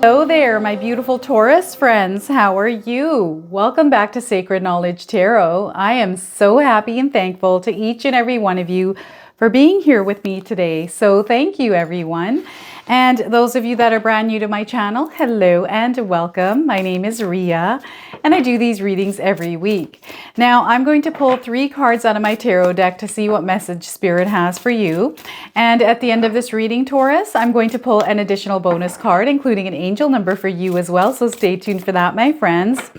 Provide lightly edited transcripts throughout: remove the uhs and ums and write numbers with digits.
Hello there, my beautiful Taurus friends. How are you? Welcome back to Sacred Knowledge Tarot. I am so happy and thankful to each and every one of you for being here with me today. So thank you, everyone. And those of you that are brand new to my channel, hello and welcome. My name is Ria, and I do these readings every week. Now, I'm going to pull 3 cards out of my tarot deck to see what message Spirit has for you. And at the end of this reading, Taurus, I'm going to pull an additional bonus card, including an angel number for you as well. So stay tuned for that, my friends.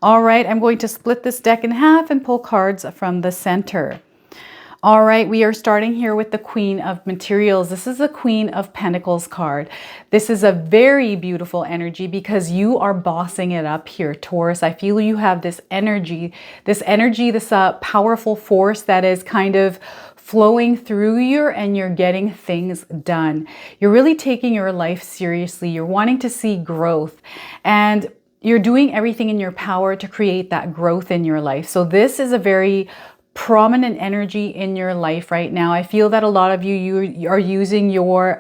All right, I'm going to split this deck in half and pull cards from the center. All right, we are starting here with the Queen of Materials. This is the Queen of Pentacles card. This is a very beautiful energy because you are bossing it up here, Taurus. I feel you have this energy, this powerful force that is kind of flowing through you, and you're getting things done. You're really taking your life seriously. You're wanting to see growth, and you're doing everything in your power to create that growth in your life. So this is a very prominent energy in your life right now. I feel that a lot of you are using your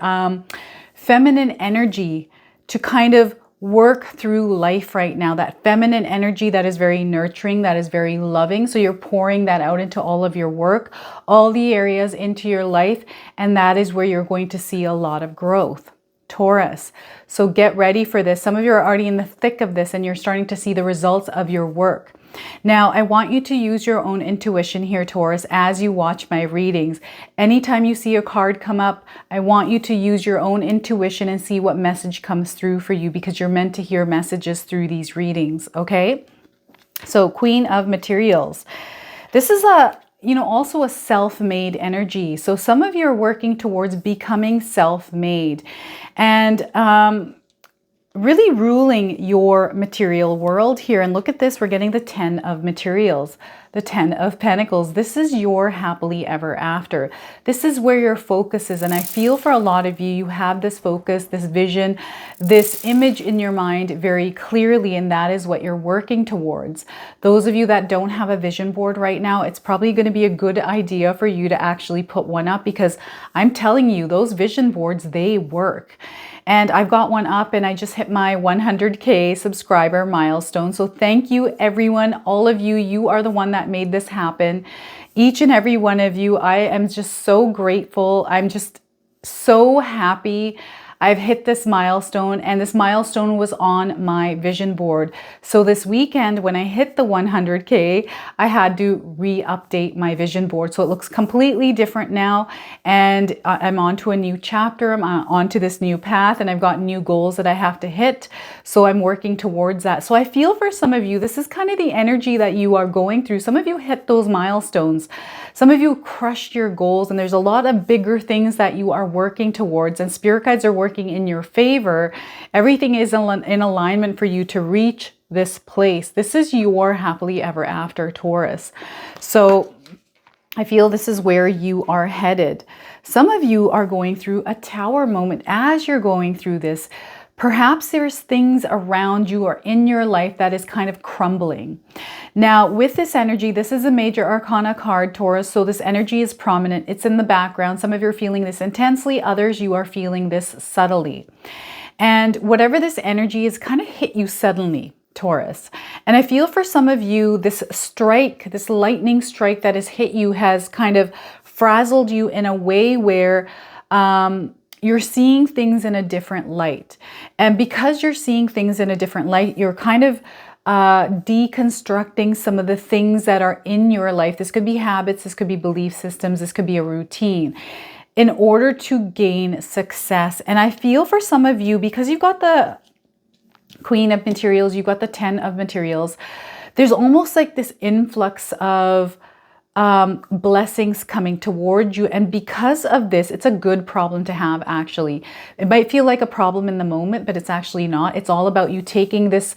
feminine energy to kind of work through life right now. That feminine energy that is very nurturing, that is very loving. So you're pouring that out into all of your work, all the areas into your life, and that is where you're going to see a lot of growth, Taurus. So get ready for this. Some of you are already in the thick of this and you're starting to see the results of your work. Now, I want you to use your own intuition here, Taurus, as you watch my readings. Anytime you see a card come up, I want you to use your own intuition and see what message comes through for you, because you're meant to hear messages through these readings, okay? So, Queen of Materials. This is also a self-made energy. So some of you are working towards becoming self-made and really ruling your material world here. And look at this, we're getting the 10 of materials, the 10 of Pentacles. This is your happily ever after. This is where your focus is. And I feel for a lot of you, you have this focus, this vision, this image in your mind very clearly, and that is what you're working towards. Those of you that don't have a vision board right now, it's probably going to be a good idea for you to actually put one up, because I'm telling you, those vision boards, they work. And I've got one up and I just hit my 100K subscriber milestone. So thank you, everyone, all of you. You are the one that made this happen. Each and every one of you, I am just so grateful. I'm just so happy I've hit this milestone, and this milestone was on my vision board. So this weekend when I hit the 100K, I had to re-update my vision board. So it looks completely different now, and I'm on to a new chapter. I'm on to this new path, and I've got new goals that I have to hit. So I'm working towards that. So I feel for some of you, this is kind of the energy that you are going through. Some of you hit those milestones. Some of you crushed your goals, and there's a lot of bigger things that you are working towards, and spirit guides are working in your favor. Everything is in alignment for you to reach this place. This is your happily ever after, Taurus. So I feel this is where you are headed. Some of you are going through a tower moment as you're going through this. Perhaps there's things around you or in your life that is kind of crumbling. Now, with this energy, this is a major arcana card, Taurus, so this energy is prominent. It's in the background. Some of you are feeling this intensely. Others, you are feeling this subtly. And whatever this energy is kind of hit you suddenly, Taurus. And I feel for some of you, this strike, this lightning strike that has hit you has kind of frazzled you in a way where you're seeing things in a different light. And because you're seeing things in a different light, you're kind of deconstructing some of the things that are in your life. This could be habits, this could be belief systems, this could be a routine, in order to gain success. And I feel for some of you, because you've got the Queen of Materials, you've got the 10 of Materials, there's almost like this influx of blessings coming towards you. And because of this, it's a good problem to have, actually. It might feel like a problem in the moment, but it's actually not. It's all about you taking this,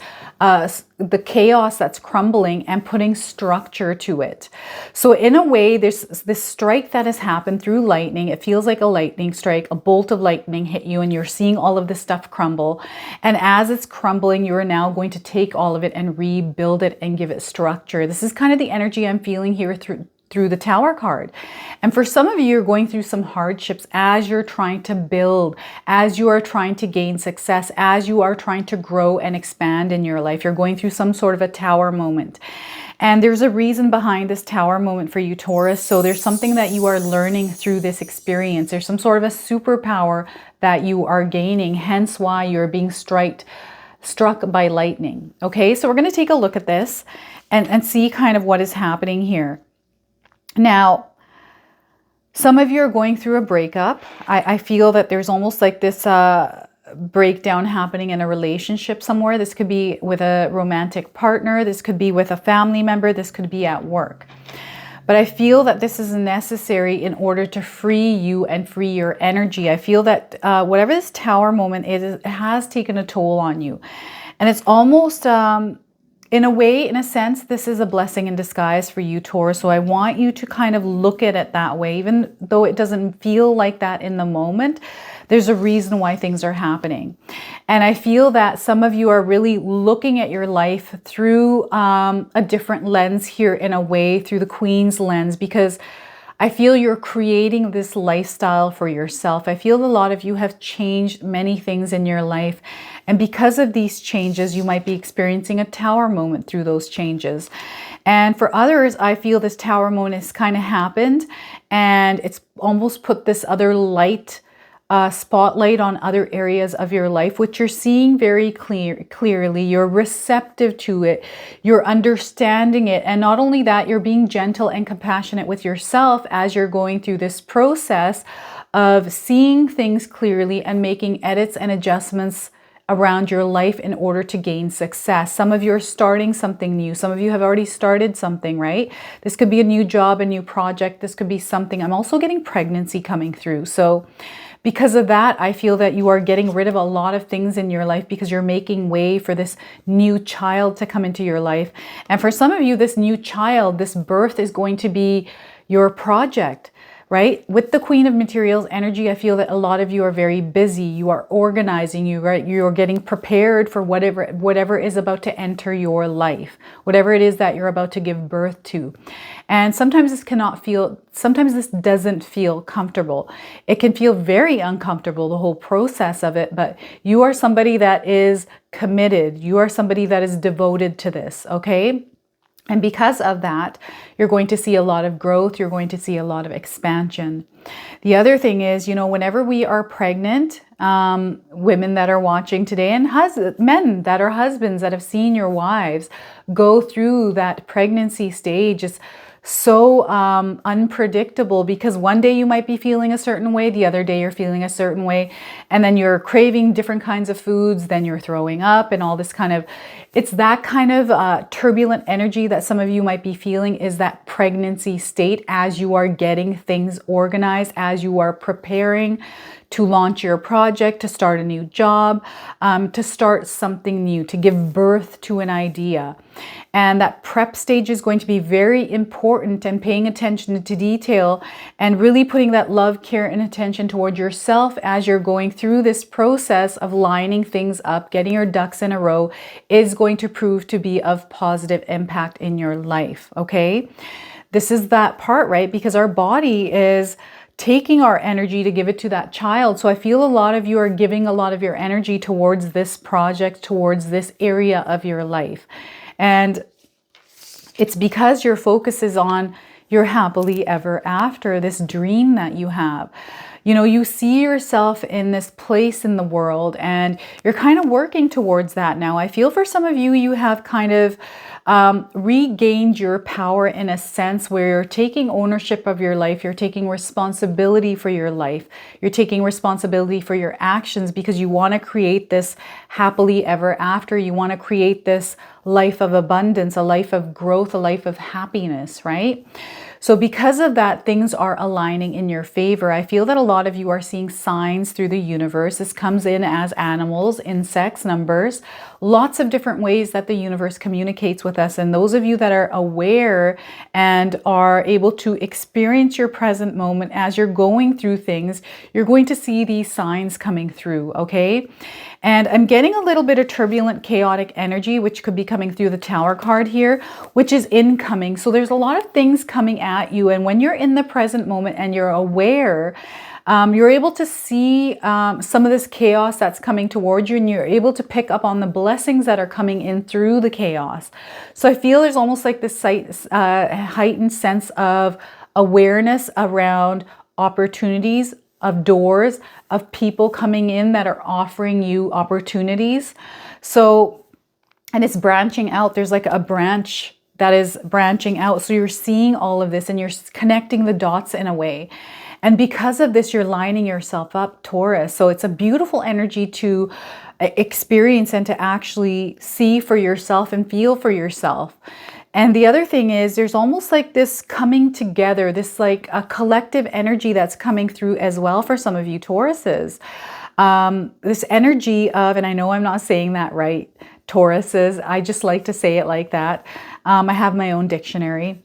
the chaos that's crumbling and putting structure to it. So in a way, there's this strike that has happened through lightning. It feels like a lightning strike, a bolt of lightning hit you, and you're seeing all of this stuff crumble. And as it's crumbling, you're now going to take all of it and rebuild it and give it structure. This is kind of the energy I'm feeling here through the Tower card. And for some of you, you're going through some hardships as you're trying to build, as you are trying to gain success, as you are trying to grow and expand in your life. You're going through some sort of a Tower moment. And there's a reason behind this Tower moment for you, Taurus. So there's something that you are learning through this experience. There's some sort of a superpower that you are gaining, hence why you're being struck by lightning. Okay, so we're going to take a look at this and see kind of what is happening here. Now, some of you are going through a breakup. I feel that there's almost like this breakdown happening in a relationship somewhere. This could be with a romantic partner. This could be with a family member. This could be at work. But I feel that this is necessary in order to free you and free your energy. I feel that whatever this Tower moment is, it has taken a toll on you. And it's almost, in a way, in a sense, this is a blessing in disguise for you, Taurus. So I want you to kind of look at it that way, even though it doesn't feel like that in the moment. There's a reason why things are happening. And I feel that some of you are really looking at your life through a different lens here, in a way, through the Queen's lens, because I feel you're creating this lifestyle for yourself. I feel a lot of you have changed many things in your life. And because of these changes, you might be experiencing a Tower moment through those changes. And for others, I feel this Tower moment has kind of happened, and it's almost put this other light spotlight on other areas of your life, which you're seeing very clearly. You're receptive to it. You're understanding it. And not only that, you're being gentle and compassionate with yourself as you're going through this process of seeing things clearly and making edits and adjustments around your life in order to gain success. Some of you are starting something new. Some of you have already started something, right? This could be a new job, a new project. This could be something. I'm also getting pregnancy coming through. So because of that, I feel that you are getting rid of a lot of things in your life because you're making way for this new child to come into your life. And for some of you, this new child, this birth is going to be your project, right? With the Queen of Materials energy, I feel that a lot of you are very busy. You are organizing, you're getting prepared for whatever is about to enter your life, whatever it is that you're about to give birth to. And sometimes this doesn't feel comfortable. It can feel very uncomfortable, the whole process of it, but you are somebody that is committed. You are somebody that is devoted to this, okay? And because of that, you're going to see a lot of growth. You're going to see a lot of expansion. The other thing is, whenever we are pregnant, women that are watching today, and men that are husbands that have seen your wives go through that pregnancy stage, is so unpredictable, because one day you might be feeling a certain way, the other day you're feeling a certain way, and then you're craving different kinds of foods, then you're throwing up, and all this kind of, it's that kind of turbulent energy that some of you might be feeling, is that pregnancy state as you are getting things organized, as you are preparing to launch your project, to start a new job, to start something new, to give birth to an idea. And that prep stage is going to be very important, and paying attention to detail and really putting that love, care, and attention toward yourself as you're going through this process of lining things up, getting your ducks in a row, is going to prove to be of positive impact in your life, okay? This is that part, right? Because our body is taking our energy to give it to that child. So I feel a lot of you are giving a lot of your energy towards this project, towards this area of your life. And it's because your focus is on your happily ever after, this dream that you have. You see yourself in this place in the world, and you're kind of working towards that now. I feel for some of you, you have kind of regained your power in a sense where you're taking ownership of your life. You're taking responsibility for your life. You're taking responsibility for your actions, because you want to create this happily ever after. You want to create this life of abundance, a life of growth, a life of happiness, right? So because of that, things are aligning in your favor. I feel that a lot of you are seeing signs through the universe. This comes in as animals, insects, numbers, lots of different ways that the universe communicates with us. And those of you that are aware and are able to experience your present moment as you're going through things, you're going to see these signs coming through, okay? And I'm getting a little bit of turbulent, chaotic energy, which could be coming through the Tower card here, which is incoming. So there's a lot of things coming at you. And when you're in the present moment and you're aware, you're able to see some of this chaos that's coming towards you, and you're able to pick up on the blessings that are coming in through the chaos. So I feel there's almost like this heightened sense of awareness around opportunities, of doors, of people coming in that are offering you opportunities. So, and it's branching out. There's like a branch that is branching out. So you're seeing all of this and you're connecting the dots in a way. And because of this, you're lining yourself up, Taurus. So it's a beautiful energy to experience and to actually see for yourself and feel for yourself. And the other thing is there's almost like this coming together, this like a collective energy that's coming through as well for some of you Tauruses. This energy of, and I know I'm not saying that right, Tauruses, I just like to say it like that. I have my own dictionary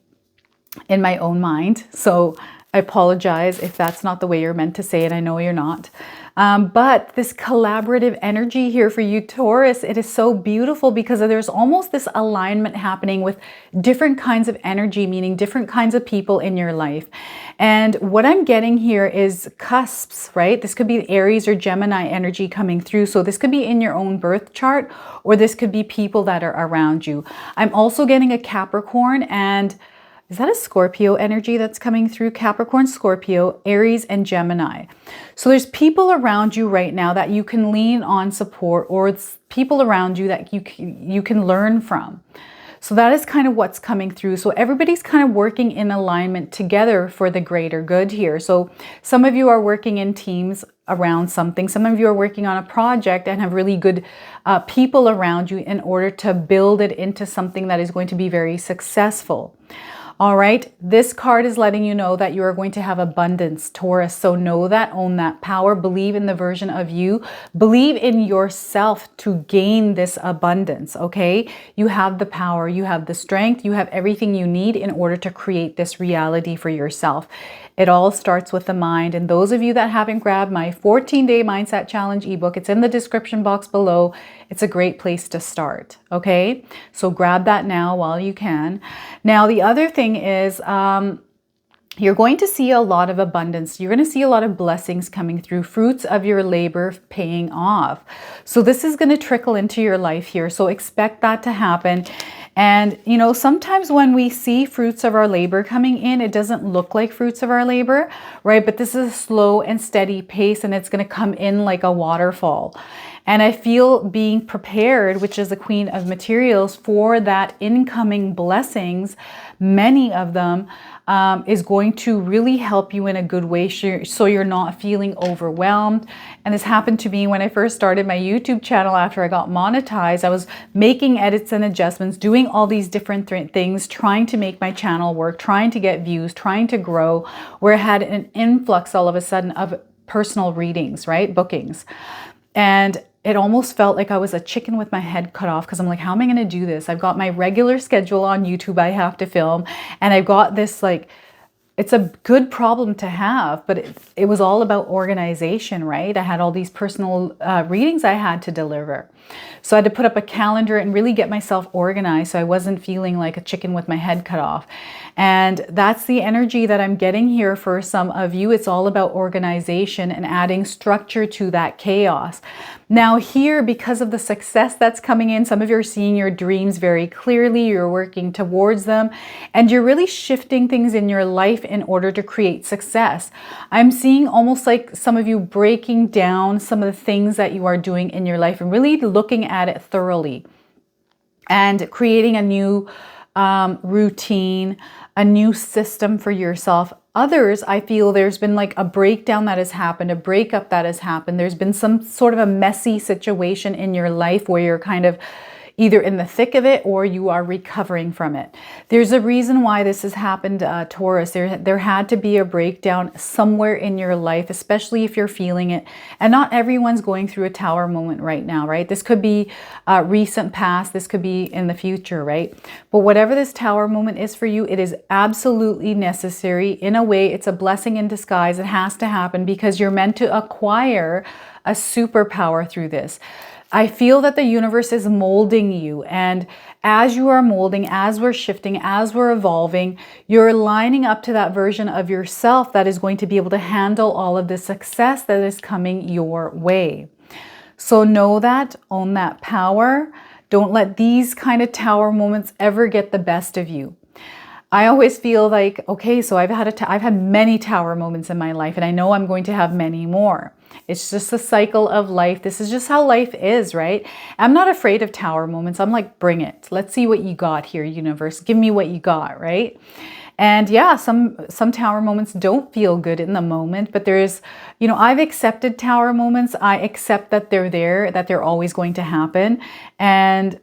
in my own mind. So I apologize if that's not the way you're meant to say it. I know you're not. But this collaborative energy here for you, Taurus, it is so beautiful because there's almost this alignment happening with different kinds of energy, meaning different kinds of people in your life. And what I'm getting here is cusps, right? This could be Aries or Gemini energy coming through. So this could be in your own birth chart, or this could be people that are around you. I'm also getting a Capricorn, and is that a Scorpio energy that's coming through? Capricorn, Scorpio, Aries, and Gemini. So there's people around you right now that you can lean on support, or it's people around you that you can learn from. So that is kind of what's coming through. So everybody's kind of working in alignment together for the greater good here. So some of you are working in teams around something. Some of you are working on a project and have really good people around you in order to build it into something that is going to be very successful. All right, this card is letting you know that you are going to have abundance, Taurus. So know that, own that power, believe in the version of you, believe in yourself to gain this abundance, okay? You have the power, you have the strength, you have everything you need in order to create this reality for yourself. It all starts with the mind. And those of you that haven't grabbed my 14-day mindset challenge ebook, it's in the description box below. It's a great place to start, okay? So grab that now while you can. Now, the other thing is you're going to see a lot of abundance. You're going to see a lot of blessings coming through, fruits of your labor paying off. So this is going to trickle into your life here. So expect that to happen. And, you know, sometimes when we see fruits of our labor coming in, it doesn't look like fruits of our labor, right? But this is a slow and steady pace, and it's going to come in like a waterfall. And I feel being prepared, which is the Queen of Materials, for that incoming blessings, many of them, is going to really help you in a good way, so you're not feeling overwhelmed. And this happened to me when I first started my YouTube channel after I got monetized. I was making edits and adjustments, doing all these different things, trying to make my channel work, trying to get views, trying to grow, where I had an influx all of a sudden of personal readings, right? Bookings. And it almost felt like I was a chicken with my head cut off, because I'm like, how am I going to do this? I've got my regular schedule on YouTube I have to film, and I've got this, like, it's a good problem to have, but it was all about organization, right? I had all these personal readings I had to deliver. So I had to put up a calendar and really get myself organized so I wasn't feeling like a chicken with my head cut off. And that's the energy that I'm getting here for some of you. It's all about organization and adding structure to that chaos. Now here, because of the success that's coming in, some of you are seeing your dreams very clearly, you're working towards them, and you're really shifting things in your life in order to create success. I'm seeing almost like some of you breaking down some of the things that you are doing in your life and really looking at it thoroughly and creating a new routine, a new system for yourself. Others, I feel there's been like a breakdown that has happened, a breakup that has happened. There's been some sort of a messy situation in your life where you're kind of either in the thick of it or you are recovering from it. There's a reason why this has happened, Taurus. There had to be a breakdown somewhere in your life, especially if you're feeling it. And not everyone's going through a tower moment right now, right? This could be recent past, this could be in the future, right? But whatever this tower moment is for you, it is absolutely necessary. In a way, it's a blessing in disguise. It has to happen because you're meant to acquire a superpower through this. I feel that the universe is molding you, and as you are molding, as we're shifting, as we're evolving, you're lining up to that version of yourself that is going to be able to handle all of the success that is coming your way. So know that, own that power. Don't let these kind of tower moments ever get the best of you. I always feel like, okay, so I've had many tower moments in my life, and I know I'm going to have many more. It's just the cycle of life. This is just how life is, right? I'm not afraid of tower moments. I'm like, bring it. Let's see what you got here, universe. Give me what you got, right? And yeah, some tower moments don't feel good in the moment, but there's, I've accepted tower moments. I accept that they're there, that they're always going to happen. And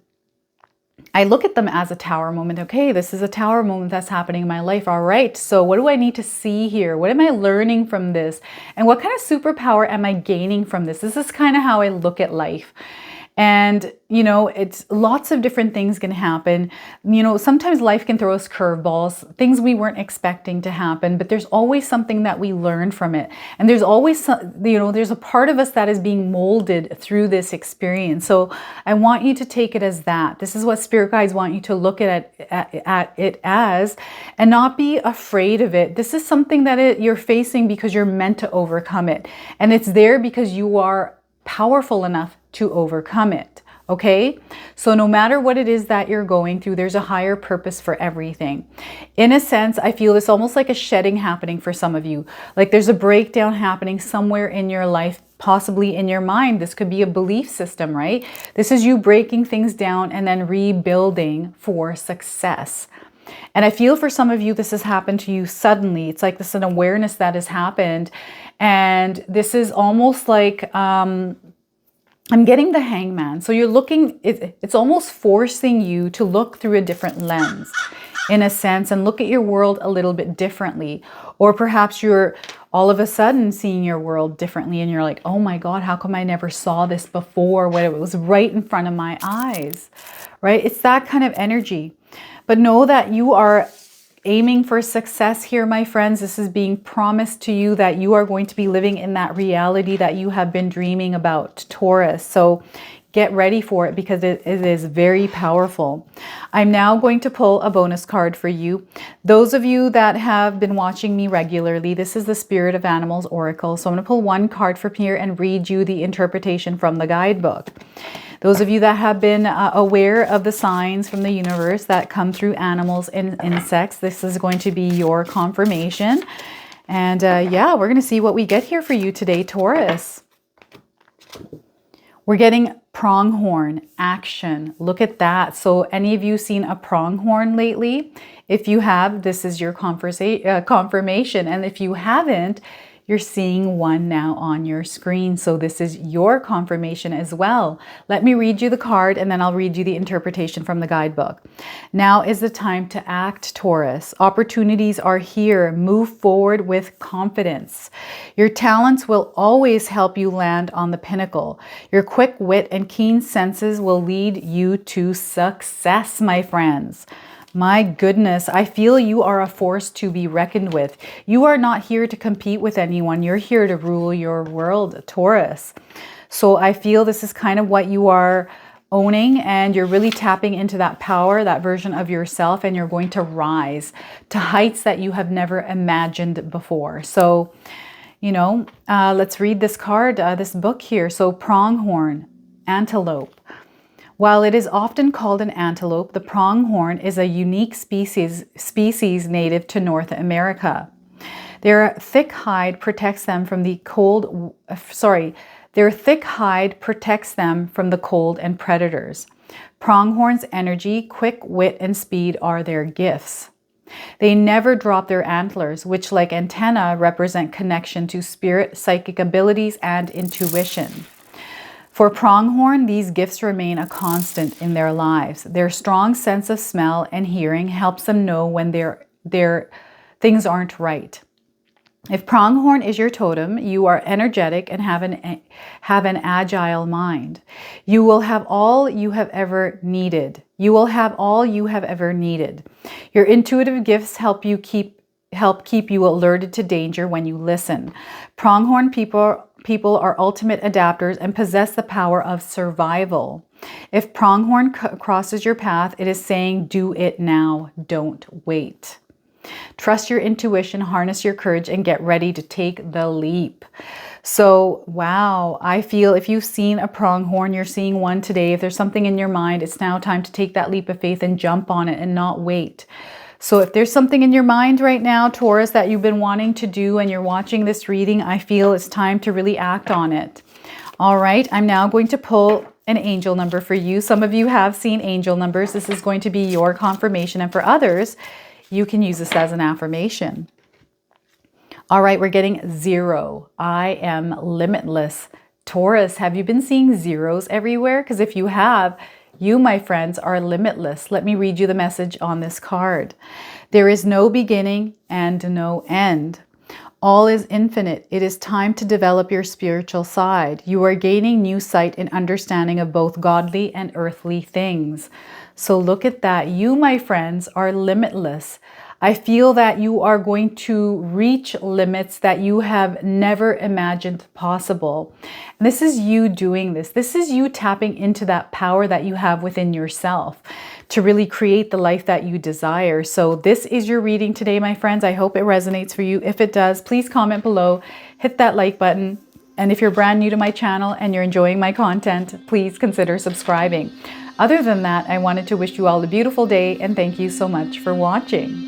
I look at them as a tower moment. Okay, this is a tower moment that's happening in my life. All right, so what do I need to see here? What am I learning from this? And what kind of superpower am I gaining from this? This is kind of how I look at life. And, it's lots of different things can happen. Sometimes life can throw us curveballs, things we weren't expecting to happen, but there's always something that we learn from it. And there's always, there's a part of us that is being molded through this experience. So I want you to take it as that. This is what spirit guides want you to look at it as, and not be afraid of it. This is something that you're facing because you're meant to overcome it. And it's there because you are powerful enough to overcome it. Okay, so no matter what it is that you're going through, there's a higher purpose for everything. In a sense, I feel it's almost like a shedding happening for some of you. Like there's a breakdown happening somewhere in your life, possibly in your mind. This could be a belief system, right? This is you breaking things down and then rebuilding for success. And I feel for some of you, this has happened to you suddenly. It's like this is an awareness that has happened. And this is almost like, I'm getting the Hangman. So you're looking, it's almost forcing you to look through a different lens in a sense and look at your world a little bit differently. Or perhaps you're all of a sudden seeing your world differently and you're like, oh my God, how come I never saw this before when it was right in front of my eyes, right? It's that kind of energy. But know that you are aiming for success here, my friends. This is being promised to you that you are going to be living in that reality that you have been dreaming about, Taurus. So get ready for it because it is very powerful. I'm now going to pull a bonus card for you. Those of you that have been watching me regularly, this is the Spirit of Animals Oracle. So I'm going to pull one card from here and read you the interpretation from the guidebook. Those of you that have been aware of the signs from the universe that come through animals and insects, this is going to be your confirmation. And yeah, we're going to see what we get here for you today, Taurus. We're getting pronghorn action. Look at that. So any of you seen a pronghorn lately? If you have, this is your confirmation. And if you haven't, you're seeing one now on your screen. So this is your confirmation as well. Let me read you the card and then I'll read you the interpretation from the guidebook. Now is the time to act, Taurus. Opportunities are here. Move forward with confidence. Your talents will always help you land on the pinnacle. Your quick wit and keen senses will lead you to success, my friends. My goodness, I feel you are a force to be reckoned with. You are not here to compete with anyone. You're here to rule your world, Taurus. So I feel this is kind of what you are owning, and you're really tapping into that power, that version of yourself, and you're going to rise to heights that you have never imagined before. So, let's read this card, this book here. So pronghorn, antelope. While it is often called an antelope, the pronghorn is a unique species native to North America. Their thick hide protects them from the cold, their thick hide protects them from the cold and predators. Pronghorn's energy, quick wit, and speed are their gifts. They never drop their antlers, which, like antennae, represent connection to spirit, psychic abilities, and intuition. For pronghorn, these gifts remain a constant in their lives. Their strong sense of smell and hearing helps them know when their things aren't right. If pronghorn is your totem, you are energetic and have an agile mind. You will have all you have ever needed. You will have all you have ever needed. Your intuitive gifts help keep you alerted to danger when you listen. Pronghorn people people are ultimate adapters and possess the power of survival. If Pronghorn crosses your path, it is saying, do it now, don't wait. Trust your intuition, harness your courage, and get ready to take the leap. So, wow, I feel if you've seen a pronghorn, you're seeing one today. If there's something in your mind, it's now time to take that leap of faith and jump on it and not wait. So if there's something in your mind right now, Taurus, that you've been wanting to do and you're watching this reading, I feel it's time to really act on it. All right, I'm now going to pull an angel number for you. Some of you have seen angel numbers. This is going to be your confirmation. And for others, you can use this as an affirmation. All right, we're getting 0. I am limitless. Taurus, have you been seeing zeros everywhere? Because if you have, you, my friends, are limitless. Let me read you the message on this card. There is no beginning and no end. All is infinite. It is time to develop your spiritual side. You are gaining new sight and understanding of both godly and earthly things. So look at that. You, my friends, are limitless. I feel that you are going to reach limits that you have never imagined possible. And this is you doing this. This is you tapping into that power that you have within yourself to really create the life that you desire. So this is your reading today, my friends. I hope it resonates for you. If it does, please comment below, hit that like button. And if you're brand new to my channel and you're enjoying my content, please consider subscribing. Other than that, I wanted to wish you all a beautiful day and thank you so much for watching.